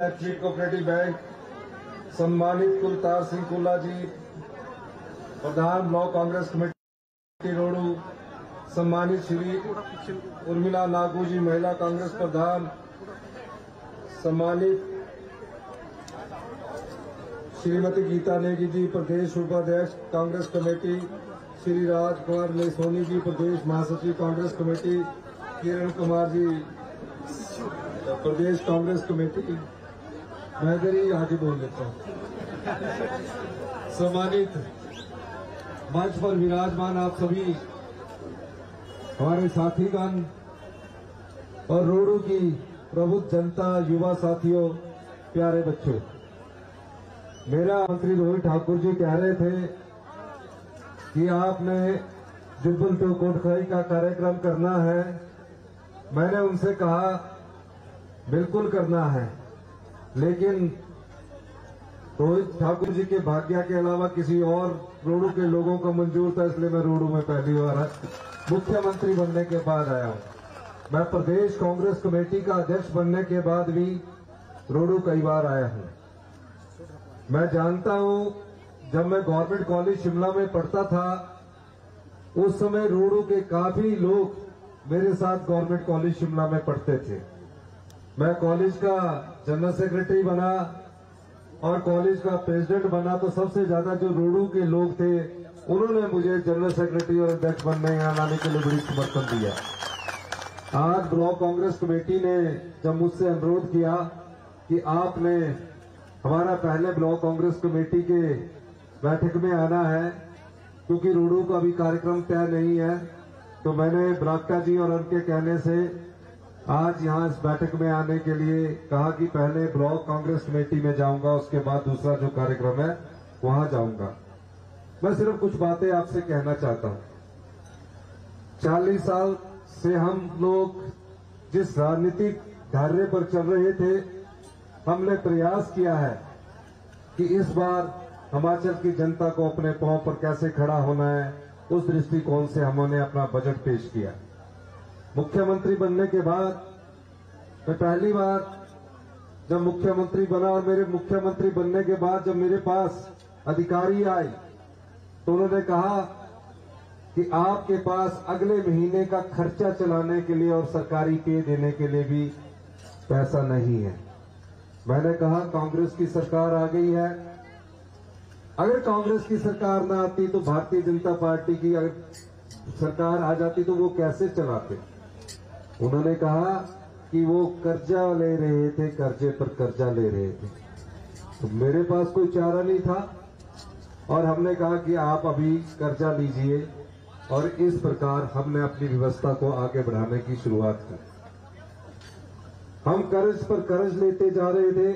Chief cooperative bank सम्मानित कुलतार सिंह कुल्ला जी, प्रधान block Congress committee Rohru, सम्मानित श्री उर्मिला नागू जी, महिला कांग्रेस प्रधान, सम्मानित श्रीमती गीता नेगी जी, प्रदेश उपाध्यक्ष कांग्रेस कमेटी, श्री राजकुमार लेसोनी जी, प्रदेश महासचिव कांग्रेस कमेटी, किरण कुमार जी, प्रदेश कांग्रेस कमेटी। मैं इधर ही आगे बोल लेता हूँ। सम्मानित मंच पर विराजमान आप सभी हमारे साथीगण और रोडू की प्रबुद्ध जनता, युवा साथियों, प्यारे बच्चों, मेरा मंत्री रोहित ठाकुर जी कह रहे थे कि आपने जुब्बल टू कोटखाई का कार्यक्रम करना है। मैंने उनसे कहा बिल्कुल करना है, लेकिन रोहित ठाकुर जी के भाग्य के अलावा किसी और रोडू के लोगों को मंजूर था, इसलिए मैं रोडू में पहली बार मुख्यमंत्री बनने के बाद आया हूं। मैं प्रदेश कांग्रेस कमेटी का अध्यक्ष बनने के बाद भी रोडू कई बार आया हूं। मैं जानता हूं, जब मैं गवर्नमेंट कॉलेज शिमला में पढ़ता था, उस समय रोडू के काफी लोग मेरे साथ गवर्नमेंट कॉलेज शिमला में पढ़ते थे। मैं कॉलेज का जनरल सेक्रेटरी बना और कॉलेज का प्रेसिडेंट बना, तो सबसे ज्यादा जो रोडू के लोग थे उन्होंने मुझे जनरल सेक्रेटरी और अध्यक्ष बनने यहाँ लाने के लिए बड़ी समर्थन दिया। आज ब्लॉक कांग्रेस कमेटी ने जब मुझसे अनुरोध किया कि आपने हमारा पहले ब्लॉक कांग्रेस कमेटी के बैठक में आना है, क्योंकि रोडू का भी कार्यक्रम तय नहीं है, तो मैंने बरागटा जी और उनके कहने से आज यहां इस बैठक में आने के लिए कहा कि पहले ब्लॉक कांग्रेस कमेटी में जाऊंगा, उसके बाद दूसरा जो कार्यक्रम है वहां जाऊंगा। मैं सिर्फ कुछ बातें आपसे कहना चाहता हूं। 40 साल से हम लोग जिस राजनीतिक ढर्रे पर चल रहे थे, हमने प्रयास किया है कि इस बार हिमाचल की जनता को अपने पांव पर कैसे खड़ा होना है, उस दृष्टिकोण से हमने अपना बजट पेश किया। मुख्यमंत्री बनने के बाद मैं पहली बार जब मुख्यमंत्री बना और मेरे मुख्यमंत्री बनने के बाद जब मेरे पास अधिकारी आए, तो उन्होंने कहा कि आपके पास अगले महीने का खर्चा चलाने के लिए और सरकारी पे देने के लिए भी पैसा नहीं है। मैंने कहा कांग्रेस की सरकार आ गई है, अगर कांग्रेस की सरकार ना आती तो भारतीय जनता पार्टी की अगर सरकार आ जाती तो वो कैसे चलाते। उन्होंने कहा कि वो कर्जा ले रहे थे, कर्जे पर कर्जा ले रहे थे। तो मेरे पास कोई चारा नहीं था और हमने कहा कि आप अभी कर्जा लीजिए, और इस प्रकार हमने अपनी व्यवस्था को आगे बढ़ाने की शुरुआत की। हम कर्ज पर कर्ज लेते जा रहे थे।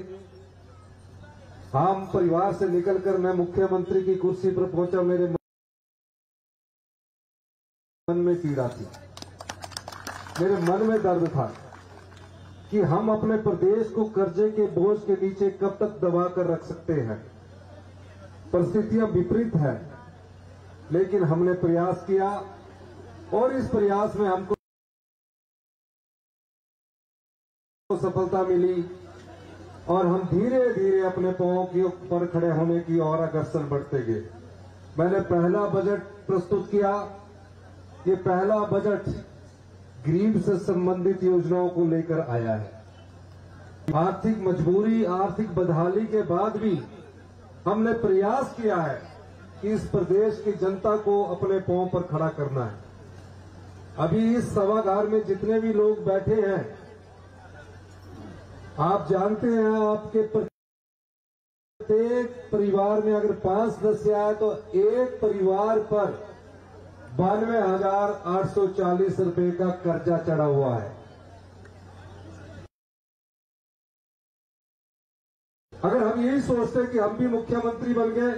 हम परिवार से निकलकर मैं मुख्यमंत्री की कुर्सी पर पहुंचा, मेरे मन में पीड़ा थी, मेरे मन में दर्द था कि हम अपने प्रदेश को कर्जे के बोझ के नीचे कब तक दबा कर रख सकते हैं। परिस्थितियां विपरीत है, लेकिन हमने प्रयास किया और इस प्रयास में हमको सफलता मिली और हम धीरे धीरे अपने पांव के ऊपर खड़े होने की ओर अग्रसर बढ़ते गए। मैंने पहला बजट प्रस्तुत किया। ये पहला बजट गरीब से संबंधित योजनाओं को लेकर आया है। आर्थिक मजबूरी, आर्थिक बदहाली के बाद भी हमने प्रयास किया है कि इस प्रदेश की जनता को अपने पांव पर खड़ा करना है। अभी इस सभागार में जितने भी लोग बैठे हैं, आप जानते हैं, आपके प्रत्येक परिवार में अगर 5 सदस्य आए तो एक परिवार पर 92,840 रुपए का कर्जा चढ़ा हुआ है। अगर हम यही सोचते कि हम भी मुख्यमंत्री बन गए,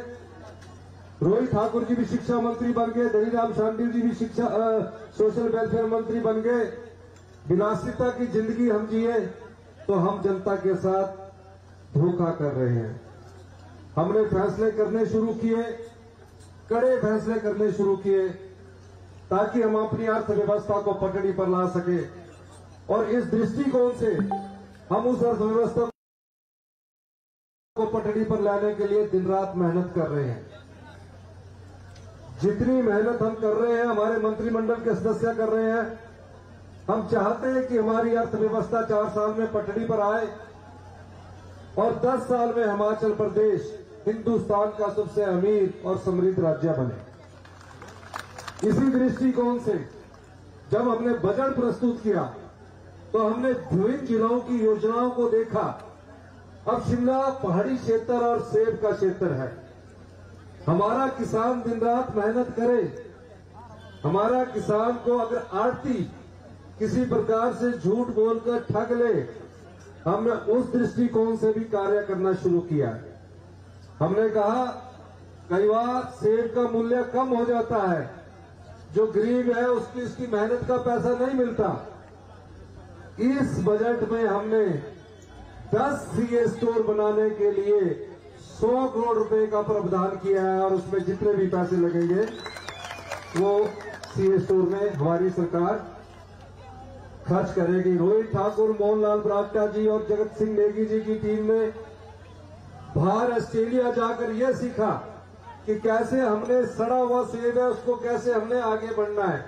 रोहित ठाकुर जी भी शिक्षा मंत्री बन गए, धनीराम शांडिल जी भी सोशल वेलफेयर मंत्री बन गए, विलासिता की जिंदगी हम जिए, तो हम जनता के साथ धोखा कर रहे हैं। हमने फैसले करने शुरू किए, कड़े फैसले करने शुरू किए, ताकि हम अपनी अर्थव्यवस्था को पटड़ी पर ला सके, और इस दृष्टिकोण से हम उस अर्थव्यवस्था को पटड़ी पर लाने के लिए दिन रात मेहनत कर रहे हैं। जितनी मेहनत हम कर रहे हैं, हमारे मंत्रिमंडल के सदस्य कर रहे हैं, हम चाहते हैं कि हमारी अर्थव्यवस्था 4 साल में पटड़ी पर आए और 10 साल में हिमाचल प्रदेश हिंदुस्तान का सबसे अमीर और समृद्ध राज्य बने। इसी दृष्टिकोण से जब हमने बजट प्रस्तुत किया तो हमने विभिन्न जिलों की योजनाओं को देखा। अब शिमला पहाड़ी क्षेत्र और सेब का क्षेत्र है। हमारा किसान दिन रात मेहनत करे, हमारा किसान को अगर आड़ती किसी प्रकार से झूठ बोलकर ठग ले, हमने उस दृष्टिकोण से भी कार्य करना शुरू किया। हमने कहा कई बार सेब का मूल्य कम हो जाता है, जो गरीब है उसकी इसकी मेहनत का पैसा नहीं मिलता। इस बजट में हमने 10 सीए स्टोर बनाने के लिए 100 करोड़ रुपए का प्रावधान किया है और उसमें जितने भी पैसे लगेंगे वो सीए स्टोर में हमारी सरकार खर्च करेगी। रोहित ठाकुर, मोहनलाल बरागटा जी और जगत सिंह नेगी जी की टीम ने बाहर ऑस्ट्रेलिया जाकर यह सीखा कि कैसे हमने सड़ा हुआ सेब है उसको कैसे हमने आगे बढ़ना है।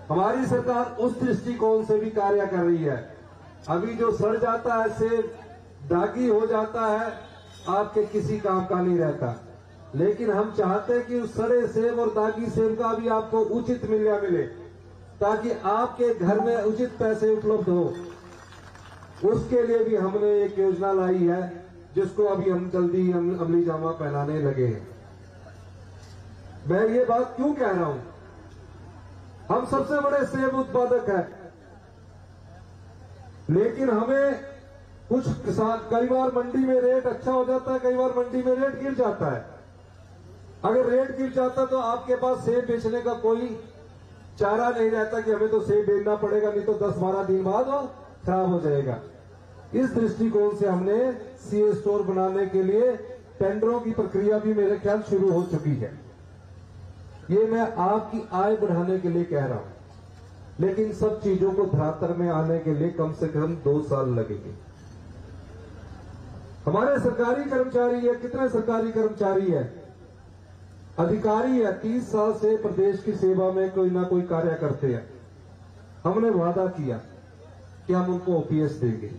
हमारी सरकार उस दृष्टिकोण से भी कार्य कर रही है। अभी जो सड़ जाता है सेब, दागी हो जाता है, आपके किसी काम का नहीं रहता, लेकिन हम चाहते हैं कि उस सड़े सेब और दागी सेब का भी आपको उचित मूल्य मिले ताकि आपके घर में उचित पैसे उपलब्ध हो। उसके लिए भी हमने एक योजना लाई है जिसको अभी हम जल्दी अमली जामा पहनाने लगे हैं। मैं ये बात क्यों कह रहा हूं? हम सबसे बड़े सेब उत्पादक हैं, लेकिन हमें कुछ किसान कई बार मंडी में रेट अच्छा हो जाता है, कई बार मंडी में रेट गिर जाता है। अगर रेट गिर जाता तो आपके पास सेब बेचने का कोई चारा नहीं रहता कि हमें तो सेब बेचना पड़ेगा, नहीं तो 10-12 दिन बाद वो खराब हो जाएगा। इस दृष्टिकोण से हमने सीए स्टोर बनाने के लिए टेंडरों की प्रक्रिया भी मेरे ख्याल शुरू हो चुकी है। ये मैं आपकी आय बढ़ाने के लिए कह रहा हूं, लेकिन सब चीजों को धरातल में आने के लिए कम से कम 2 साल लगेंगे। हमारे सरकारी कर्मचारी है, कितने सरकारी कर्मचारी है, अधिकारी है, 30 साल से प्रदेश की सेवा में कोई ना कोई कार्य करते हैं। हमने वादा किया कि हम उनको ओपीएस देंगे।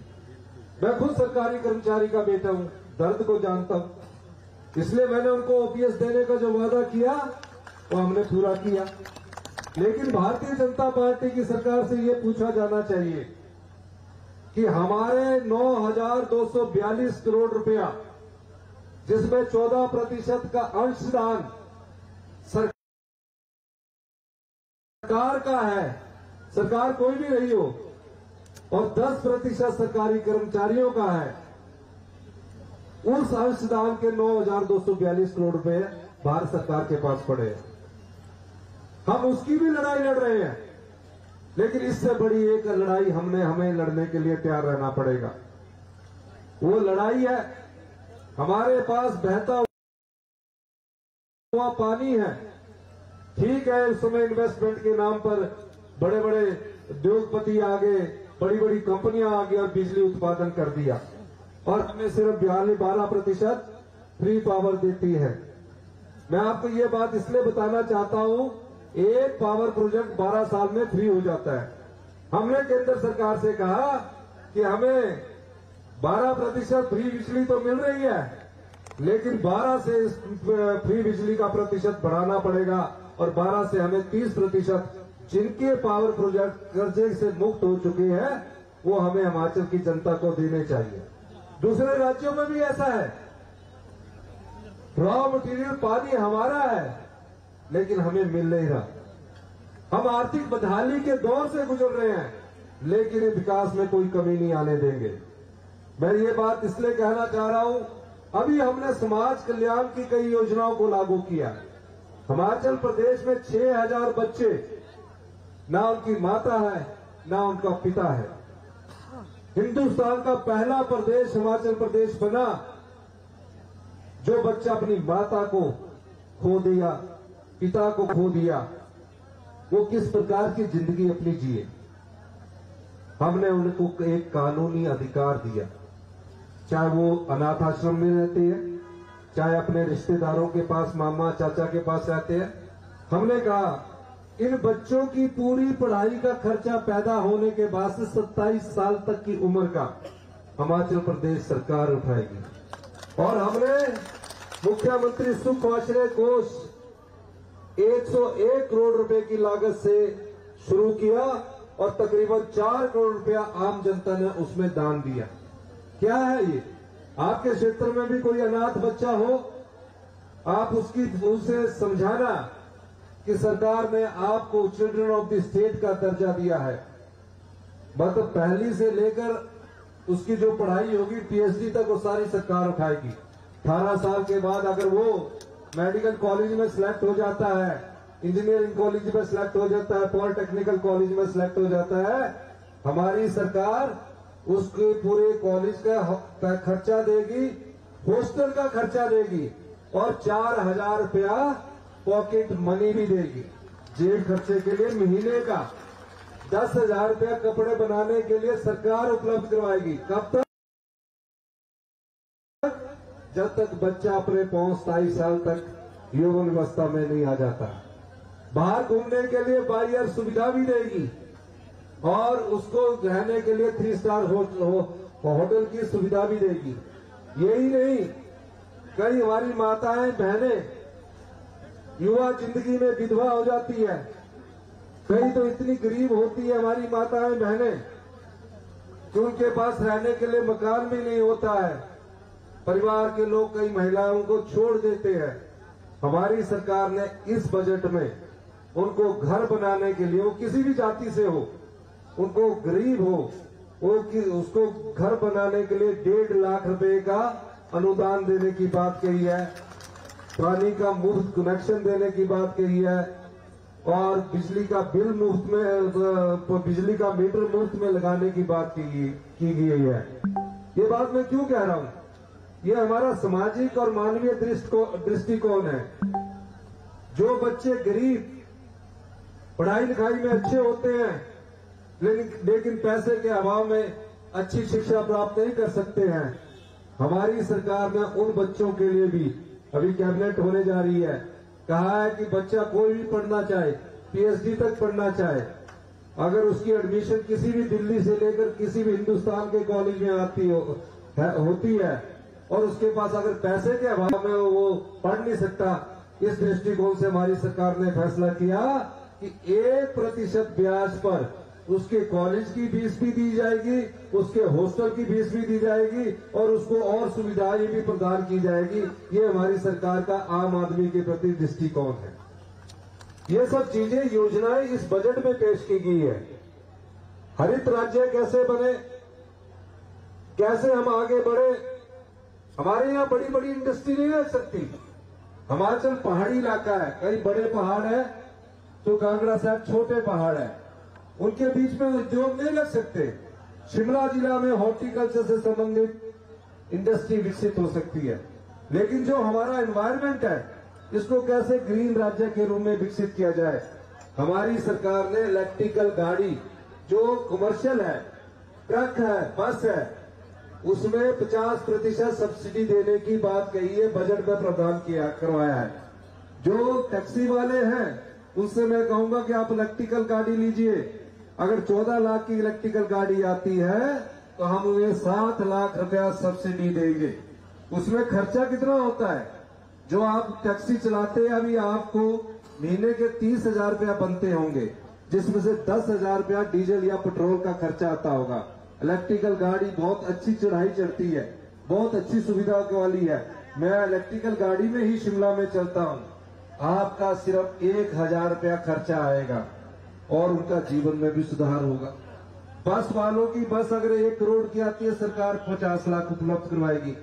मैं खुद सरकारी कर्मचारी का बेटा हूं, दर्द को जानता हूं, इसलिए मैंने उनको ओपीएस देने का जो वादा किया वो हमने पूरा किया। लेकिन भारतीय जनता पार्टी की सरकार से ये पूछा जाना चाहिए कि हमारे 9,242 करोड़ रुपया, जिसमें 14% का अंशदान सरकार का है, सरकार कोई भी रही हो, और 10% सरकारी कर्मचारियों का है, उस अंशदान के 9,242 करोड़ रुपए भारत सरकार के पास पड़े हैं। हम उसकी भी लड़ाई लड़ रहे हैं, लेकिन इससे बड़ी एक लड़ाई हमें लड़ने के लिए तैयार रहना पड़ेगा। वो लड़ाई है, हमारे पास बहता हुआ पानी है। ठीक है, उस समय इन्वेस्टमेंट के नाम पर बड़े बड़े उद्योगपति आ गए, बड़ी बड़ी कंपनियां आ गई और बिजली उत्पादन कर दिया, और हमें सिर्फ 12% फ्री पावर देती है। मैं आपको ये बात इसलिए बताना चाहता हूं, एक पावर प्रोजेक्ट 12 साल में फ्री हो जाता है। हमने केंद्र सरकार से कहा कि हमें 12% फ्री बिजली तो मिल रही है, लेकिन 12 से फ्री बिजली का प्रतिशत बढ़ाना पड़ेगा और 12 से हमें 30% जिनके पावर प्रोजेक्ट कर्जे से मुक्त हो चुके हैं वो हमें हिमाचल की जनता को देने चाहिए। दूसरे राज्यों में भी ऐसा है, रॉ मटेरियल पानी हमारा है लेकिन हमें मिल नहीं रहा। हम आर्थिक बदहाली के दौर से गुजर रहे हैं, लेकिन विकास में कोई कमी नहीं आने देंगे। मैं ये बात इसलिए कहना चाह रहा हूं, अभी हमने समाज कल्याण की कई योजनाओं को लागू किया। हिमाचल प्रदेश में 6,000 बच्चे, ना उनकी माता है ना उनका पिता है। हिंदुस्तान का पहला प्रदेश हिमाचल प्रदेश बना जो बच्चा अपनी माता को खो दिया, पिता को खो दिया, वो किस प्रकार की जिंदगी अपनी जिए। हमने उनको एक कानूनी अधिकार दिया। चाहे वो अनाथ आश्रम में रहती है, चाहे अपने रिश्तेदारों के पास, मामा चाचा के पास रहते हैं। हमने कहा इन बच्चों की पूरी पढ़ाई का खर्चा पैदा होने के बाद से 27 साल तक की उम्र का हिमाचल प्रदेश सरकार उठाएगी। और हमने मुख्यमंत्री सुख आश्रय कोष 101 करोड़ रुपए की लागत से शुरू किया और तकरीबन 4 करोड़ रुपया आम जनता ने उसमें दान दिया। क्या है ये? आपके क्षेत्र में भी कोई अनाथ बच्चा हो, आप उसे समझाना कि सरकार ने आपको चिल्ड्रन ऑफ द स्टेट का दर्जा दिया है। मतलब पहली से लेकर उसकी जो पढ़ाई होगी पीएचडी तक वो सारी सरकार उठाएगी। 18 साल के बाद अगर वो मेडिकल कॉलेज में सिलेक्ट हो जाता है, इंजीनियरिंग कॉलेज में सिलेक्ट हो जाता है, पॉलिटेक्निकल कॉलेज में सिलेक्ट हो जाता है, हमारी सरकार उसके पूरे कॉलेज का खर्चा देगी, हॉस्टल का खर्चा देगी और 4,000 रुपया पॉकेट मनी भी देगी जेब खर्चे के लिए महीने का। 10,000 रुपया कपड़े बनाने के लिए सरकार उपलब्ध करवाएगी। कब तक? जब तक बच्चा अपने 27 साल तक यौवन अवस्था में नहीं आ जाता। बाहर घूमने के लिए बाहर सुविधा भी देगी और उसको रहने के लिए 3 स्टार होटल की सुविधा भी देगी। यही नहीं, कई हमारी माताएं बहनें युवा जिंदगी में विधवा हो जाती है, कई तो इतनी गरीब होती है हमारी माताएं बहनें कि उनके पास रहने के लिए मकान भी नहीं होता है। परिवार के लोग कई महिलाओं को छोड़ देते हैं। हमारी सरकार ने इस बजट में उनको घर बनाने के लिए, वो किसी भी जाति से हो, उनको गरीब हो, उसको घर बनाने के लिए 1.5 लाख रुपए का अनुदान देने की बात कही है, पानी का मुफ्त कनेक्शन देने की बात कही है और बिजली का बिल मुफ्त में, बिजली का मीटर मुफ्त में लगाने की बात की गई है। ये बात मैं क्यों कह रहा हूं? ये हमारा सामाजिक और मानवीय दृष्टिकोण है। जो बच्चे गरीब पढ़ाई लिखाई में अच्छे होते हैं लेकिन पैसे के अभाव में अच्छी शिक्षा प्राप्त नहीं कर सकते हैं, हमारी सरकार ने उन बच्चों के लिए भी अभी कैबिनेट होने जा रही है, कहा है कि बच्चा कोई भी पढ़ना चाहे, पीएचडी तक पढ़ना चाहे, अगर उसकी एडमिशन किसी भी दिल्ली से लेकर किसी भी हिंदुस्तान के कॉलेज में होती है और उसके पास अगर पैसे के अभाव में वो पढ़ नहीं सकता, इस दृष्टिकोण से हमारी सरकार ने फैसला किया कि 1% ब्याज पर उसके कॉलेज की फीस भी दी जाएगी, उसके हॉस्टल की फीस भी दी जाएगी और उसको और सुविधाएं भी प्रदान की जाएगी। ये हमारी सरकार का आम आदमी के प्रति दृष्टिकोण है। ये सब चीजें, योजनाएं इस बजट में पेश की गई है। हरित राज्य कैसे बने, कैसे हम आगे बढ़े। हमारे यहाँ बड़ी बड़ी इंडस्ट्री नहीं रह सकती। हिमाचल पहाड़ी इलाका है, कई बड़े पहाड़ है तो कांगड़ा साहब छोटे पहाड़ है, उनके बीच में उद्योग नहीं लग सकते। शिमला जिला में हॉर्टिकल्चर से संबंधित इंडस्ट्री विकसित हो सकती है, लेकिन जो हमारा एनवायरमेंट है इसको कैसे ग्रीन राज्य के रूप में विकसित किया जाए। हमारी सरकार ने इलेक्ट्रिकल गाड़ी जो कमर्शियल है, ट्रक है, बस है, उसमें 50% सब्सिडी देने की बात कही है, बजट में प्रावधान करवाया है। जो टैक्सी वाले हैं उनसे मैं कहूंगा कि आप इलेक्ट्रिकल गाड़ी लीजिए। अगर 14 लाख की इलेक्ट्रिकल गाड़ी आती है तो हम उन्हें 7 लाख रुपया सब्सिडी देंगे। उसमें खर्चा कितना होता है? जो आप टैक्सी चलाते हैं अभी आपको महीने के 30,000 रुपया बनते होंगे, जिसमें से 10,000 रुपया डीजल या पेट्रोल का खर्चा आता होगा। इलेक्ट्रिकल गाड़ी बहुत अच्छी चढ़ाई चढ़ती है, बहुत अच्छी सुविधा वाली है। मैं इलेक्ट्रिकल गाड़ी में ही शिमला में चलता हूं। आपका सिर्फ 1,000 रुपया खर्चा आएगा और उनका जीवन में भी सुधार होगा। बस वालों की बस अगर 1 करोड़ की आती है, सरकार 50 लाख उपलब्ध करवाएगी।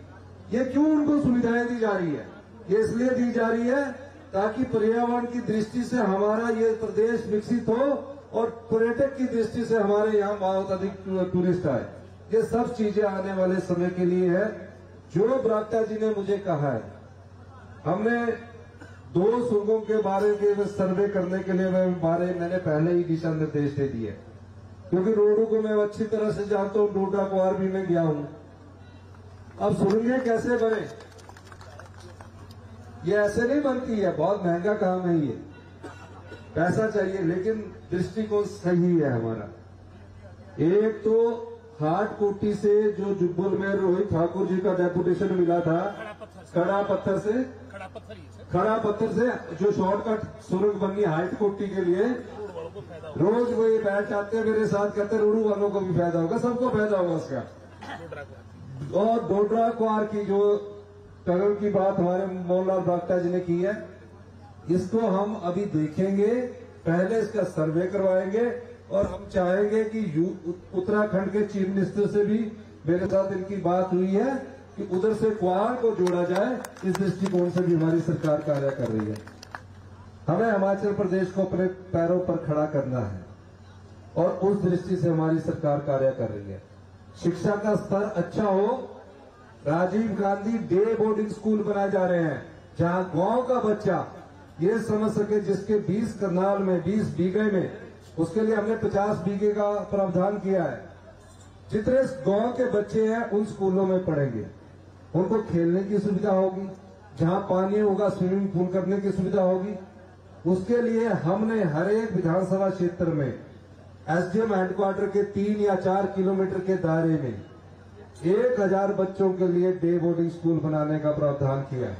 ये क्यों उनको सुविधाएं दी जा रही है? ये इसलिए दी जा रही है ताकि पर्यावरण की दृष्टि से हमारा ये प्रदेश विकसित हो और पर्यटक की दृष्टि से हमारे यहाँ बहुत अधिक टूरिस्ट आए। ये सब चीजें आने वाले समय के लिए है। जो बरागटा जी ने मुझे कहा है, हमने 2 सूबों के बारे में सर्वे करने के लिए मैंने पहले ही दिशा निर्देश दे दिए, क्योंकि रोडू को मैं अच्छी तरह से जानता हूं, डोडा कुआर भी मैं गया हूं। अब सुरंगें कैसे बने, ये ऐसे नहीं बनती है, बहुत महंगा काम है, ये पैसा चाहिए, लेकिन दृष्टिकोण सही है हमारा। एक तो हाट कोटी से जो जुब्बल में रोहित ठाकुर जी का डेपुटेशन मिला था, खड़ा पत्थर से जो शॉर्टकट सुरंग बनी हाट कोटी के लिए, रोज वो ये बैठ जाते हैं मेरे साथ, कहते रोडू वालों को भी फायदा होगा, सबको फायदा होगा उसका। और डोडरा क्वार की जो टनल की बात हमारे मोहनलाल बागटा जी ने की है, इसको हम अभी देखेंगे, पहले इसका सर्वे करवाएंगे, और हम चाहेंगे कि उत्तराखंड के चीफ मिनिस्टर से भी मेरे साथ इनकी बात हुई है कि उधर से क्वार को जोड़ा जाए। इस दृष्टिकोण से भी हमारी सरकार कार्य कर रही है। हमें हिमाचल प्रदेश को अपने पैरों पर खड़ा करना है, और उस दृष्टि से हमारी सरकार कार्य कर रही है। शिक्षा का स्तर अच्छा हो, Rajiv Gandhi day boarding school बनाए जा रहे हैं, जहां गांव का बच्चा ये समझ सके, जिसके 20 करनाल में 20 बीघे में, उसके लिए हमने 50 बीघे का प्रावधान किया है। जितने गांव के बच्चे हैं उन स्कूलों में पढ़ेंगे, उनको खेलने की सुविधा होगी, जहां पानी होगा स्विमिंग पूल करने की सुविधा होगी। उसके लिए हमने हर एक विधानसभा क्षेत्र में एसडीएम हेडक्वार्टर के 3 या 4 किलोमीटर के दायरे में 1000 बच्चों के लिए डे बोर्डिंग स्कूल बनाने का प्रावधान किया है,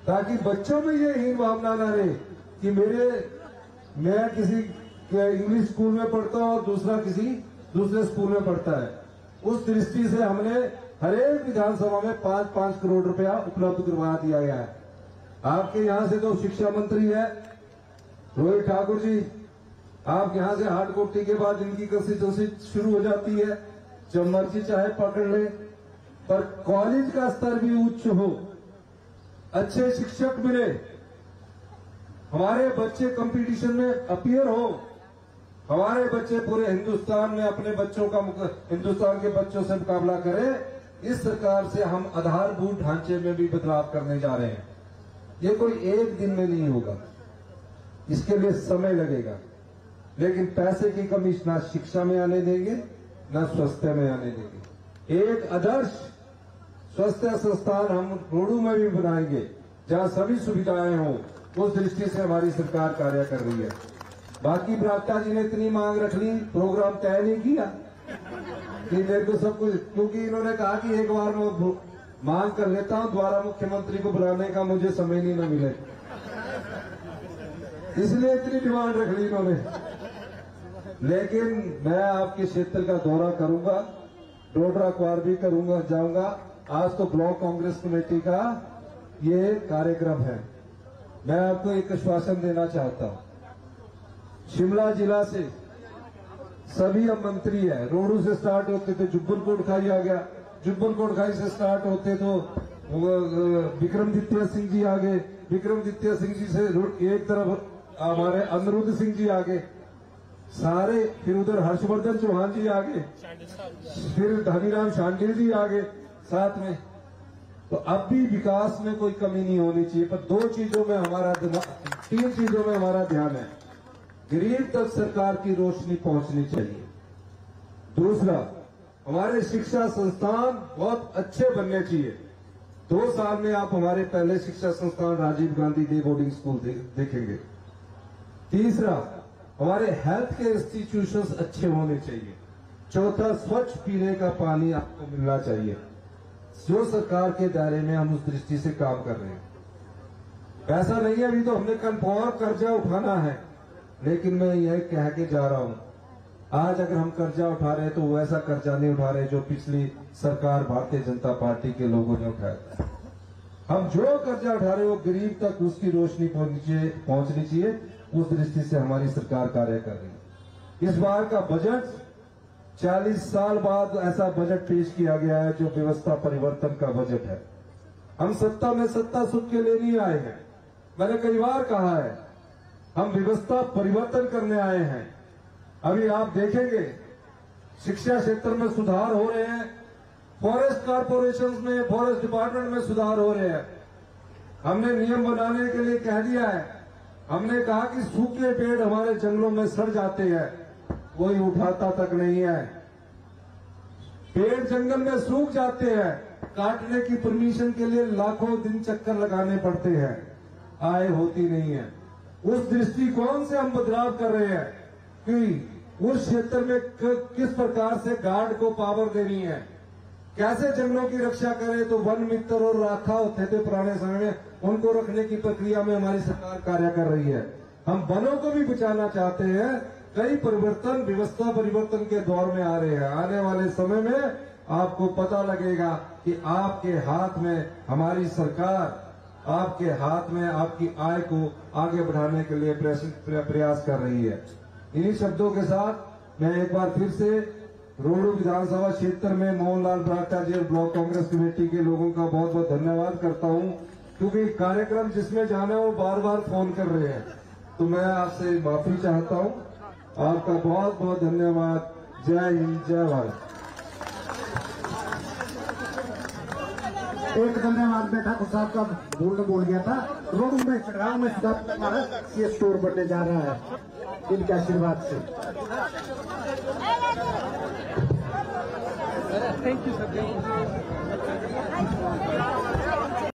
ताकि बच्चों में ये हीन भावना न रहे कि मैं किसी इंग्लिश स्कूल में पढ़ता हूं और दूसरा किसी दूसरे स्कूल में पढ़ता है। उस दृष्टि से हमने हर एक विधानसभा में 5-5 करोड़ रुपया उपलब्ध करवा दिया गया है। आपके यहां से तो शिक्षा मंत्री है रोहित ठाकुर जी, आप यहां से हाटकोटी के बाद इनकी कंस्टिट्यूंसी शुरू हो जाती है, जब मर्जी चाहे पकड़ ले, पर कॉलेज का स्तर भी उच्च हो, अच्छे शिक्षक मिले, हमारे बच्चे कंपटीशन में अपीयर हो, हमारे बच्चे पूरे हिंदुस्तान में अपने बच्चों का हिंदुस्तान के बच्चों से मुकाबला करें। इस सरकार से हम आधारभूत ढांचे में भी बदलाव करने जा रहे हैं। ये कोई एक दिन में नहीं होगा, इसके लिए समय लगेगा, लेकिन पैसे की कमी ना शिक्षा में आने देंगे, ना स्वास्थ्य में आने देंगे। एक आदर्श स्वास्थ्य संस्थान हम रोडू में भी बनाएंगे, जहां सभी सुविधाएं हों। उस दृष्टि से हमारी सरकार कार्य कर रही है। बाकी बरागटा जी ने इतनी मांग रख ली, प्रोग्राम तय नहीं किया कि मेरे को सब कुछ, क्योंकि इन्होंने कहा कि एक बार मैं मांग कर लेता हूं, दोबारा मुख्यमंत्री को बुलाने का मुझे समय नहीं न मिले, इसलिए इतनी डिमांड रख ली इन्होंने। लेकिन मैं आपके क्षेत्र का दौरा करूंगा, डोडरा क्वार भी करूंगा, जाऊंगा। आज तो ब्लॉक कांग्रेस कमेटी का ये कार्यक्रम है। मैं आपको एक आश्वासन देना चाहता हूं, शिमला जिला से सभी अब मंत्री है, रोडू से स्टार्ट होते थे जुब्बल कोटखाई आ गया, जुब्बल कोटखाई से स्टार्ट होते तो विक्रमादित्य सिंह जी आ गए, विक्रमादित्य सिंह जी से एक तरफ हमारे अनिरुद्ध सिंह जी आ गए, सारे, फिर उधर हर्षवर्धन चौहान जी आ गए, फिर धनीराम शांडिल जी आ गए साथ में। तो अब भी विकास में कोई कमी नहीं होनी चाहिए, पर 3 चीजों में हमारा ध्यान है। गरीब तक सरकार की रोशनी पहुंचनी चाहिए। दूसरा, हमारे शिक्षा संस्थान बहुत अच्छे बनने चाहिए। 2 साल में आप हमारे पहले शिक्षा संस्थान Rajiv Gandhi day boarding school देखेंगे। तीसरा, हमारे हेल्थ केयर इंस्टीट्यूशंस अच्छे होने चाहिए। चौथा, स्वच्छ पीने का पानी आपको मिलना चाहिए। जो सरकार के दायरे में हम उस दृष्टि से काम कर रहे हैं। पैसा नहीं है, अभी तो हमने कल और कर्जा उठाना है, लेकिन मैं यह कह के जा रहा हूं, आज अगर हम कर्जा उठा रहे हैं तो वैसा कर्जा नहीं उठा रहे जो पिछली सरकार भारतीय जनता पार्टी के लोगों ने उठाया था। हम जो कर्जा उठा रहे हैं वो गरीब तक उसकी रोशनी पहुंचनी चाहिए। उस दृष्टि से हमारी सरकार कार्य कर रही है। इस बार का बजट 40 साल बाद ऐसा बजट पेश किया गया है जो व्यवस्था परिवर्तन का बजट है। हम सत्ता में सत्ता सुख के लिए नहीं आए हैं, मैंने कई बार कहा है, हम व्यवस्था परिवर्तन करने आए हैं। अभी आप देखेंगे शिक्षा क्षेत्र में सुधार हो रहे हैं, फॉरेस्ट कॉर्पोरेशन में, फॉरेस्ट डिपार्टमेंट में सुधार हो रहे हैं। हमने नियम बनाने के लिए कह दिया है, हमने कहा कि सूखे पेड़ हमारे जंगलों में सड़ जाते हैं, कोई उठाता तक नहीं है। पेड़ जंगल में सूख जाते हैं, काटने की परमिशन के लिए लाखों दिन चक्कर लगाने पड़ते हैं, आय होती नहीं है। उस दृष्टिकोण से हम बदलाव कर रहे हैं कि उस क्षेत्र में किस प्रकार से गार्ड को पावर देनी है, कैसे जंगलों की रक्षा करें। तो वन मित्र और राखा होते थे पुराने समय में, उनको रखने की प्रक्रिया में हमारी सरकार कार्य कर रही है। हम वनों को भी बचाना चाहते हैं। कई परिवर्तन, व्यवस्था परिवर्तन के दौर में आ रहे हैं। आने वाले समय में आपको पता लगेगा कि आपके हाथ में हमारी सरकार, आपके हाथ में आपकी आय को आगे बढ़ाने के लिए प्रयास कर रही है। इन्हीं शब्दों के साथ मैं एक बार फिर से रोहडू विधानसभा क्षेत्र में मोहनलाल बराटा जी और ब्लॉक कांग्रेस कमेटी के लोगों का बहुत बहुत धन्यवाद करता हूं, क्योंकि कार्यक्रम जिसमें जाना है वो बार बार फोन कर रहे हैं। तो मैं आपसे माफी चाहता हूं। आपका बहुत बहुत धन्यवाद। जय हिंद, जय भारत। एक धन्यवाद मैं ठाकुर साहब का बोल गया था। रोड में चढ़ाव में ये स्टोर बनने जा रहा है इनके आशीर्वाद से। Thank you sir.